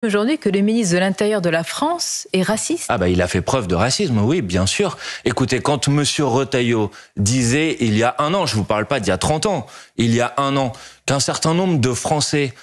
Aujourd'hui que le ministre de l'Intérieur de la France est raciste. Ah bah il a fait preuve de racisme, oui, bien sûr. Écoutez, quand monsieur Retailleau disait il y a un an, je vous parle pas d'il y a 30 ans, il y a un an, qu'un certain nombre de Français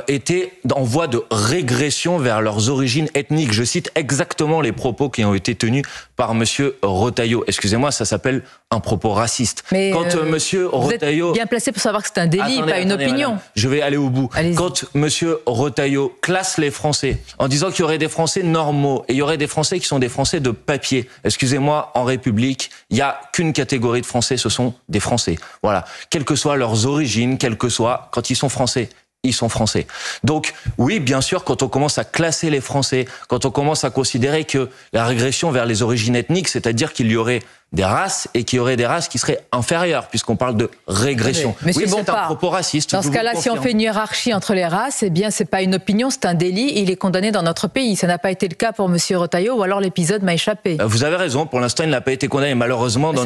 étaient en voie de régression vers leurs origines ethniques. Je cite exactement les propos qui ont été tenus par monsieur Retailleau. Excusez-moi, ça s'appelle un propos raciste. Mais quand monsieur Retailleau... Vous êtes bien placé pour savoir que c'est un délit, pas une opinion. Madame, je vais aller au bout. Quand monsieur Retailleau classe les Français en disant qu'il y aurait des Français normaux et il y aurait des Français qui sont des Français de papier. Excusez-moi, en République, il n'y a qu'une catégorie de Français, ce sont des Français. Voilà. Quelles que soient leurs origines, quelles que soient, quand ils sont Français, ils sont Français. Donc, oui, bien sûr, quand on commence à classer les Français, quand on commence à considérer que la régression vers les origines ethniques, c'est-à-dire qu'il y aurait des races et qu'il y aurait des races qui seraient inférieures, puisqu'on parle de régression. Oui, c'est un propos raciste. Dans ce cas-là, si on fait une hiérarchie entre les races, eh bien, c'est pas une opinion, c'est un délit. Et il est condamné dans notre pays. Ça n'a pas été le cas pour monsieur Retailleau, ou alors l'épisode m'a échappé. Vous avez raison. Pour l'instant, il n'a pas été condamné. Malheureusement, dans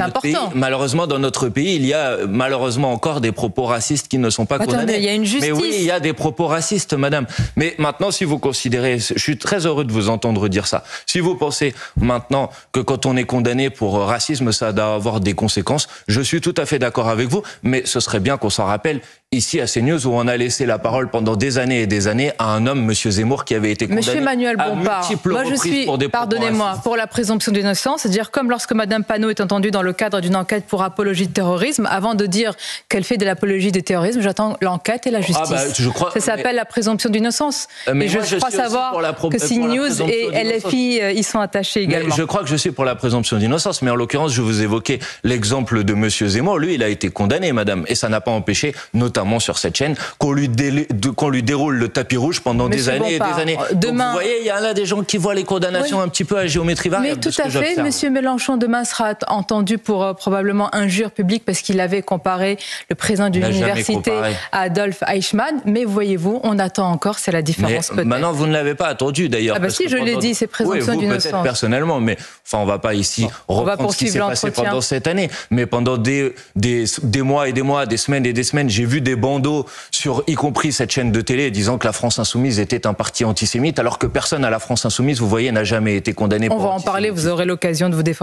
notre pays, il y a malheureusement encore des propos racistes qui ne sont pas condamnés. Il y a une justice. Mais oui, il y a des propos racistes, madame. Mais maintenant, si vous considérez, je suis très heureux de vous entendre dire ça. Si vous pensez maintenant que quand on est condamné pour racisme, ça doit avoir des conséquences. Je suis tout à fait d'accord avec vous, mais ce serait bien qu'on s'en rappelle ici à CNews où on a laissé la parole pendant des années et des années à un homme, monsieur Zemmour, qui avait été condamné Monsieur Manuel Bompard, à multiples reprises pour des propos racistes. Pour la présomption d'innocence, c'est-à-dire comme lorsque madame Panot est entendue dans le cadre d'une enquête pour apologie de terrorisme, avant de dire qu'elle fait de l'apologie de terrorisme, j'attends l'enquête et la justice. Ça s'appelle la présomption d'innocence. Et je crois savoir que CNews et LFI y sont attachés également. Je crois que je suis pour la présomption d'innocence, mais en l'occurrence, je vous évoquais l'exemple de monsieur Zemmour. Lui, il a été condamné, madame, et ça n'a pas empêché, notamment sur cette chaîne, qu'on lui déroule le tapis rouge pendant des années et des années. Donc, vous voyez, il y a là des gens qui voient les condamnations un petit peu à géométrie variable. Mais tout à fait, monsieur Mélenchon demain sera entendu pour probablement injure publique parce qu'il avait comparé le président d'une université à Adolf Eichmann. Mais voyez-vous, on attend encore, c'est la différence peut-être. Maintenant, vous ne l'avez pas attendu d'ailleurs. Ah bah si, je l'ai dit, c'est présomption d'innocence. Peut-être personnellement, mais enfin, on va pas ici reprendre ce qui s'est passé pendant cette année. Mais pendant des mois et des mois, des semaines et des semaines, j'ai vu des bandeaux sur, y compris cette chaîne de télé, disant que la France Insoumise était un parti antisémite, alors que personne à la France Insoumise, vous voyez, n'a jamais été condamné pour antisémitisme. On va en parler, vous aurez l'occasion de vous défendre.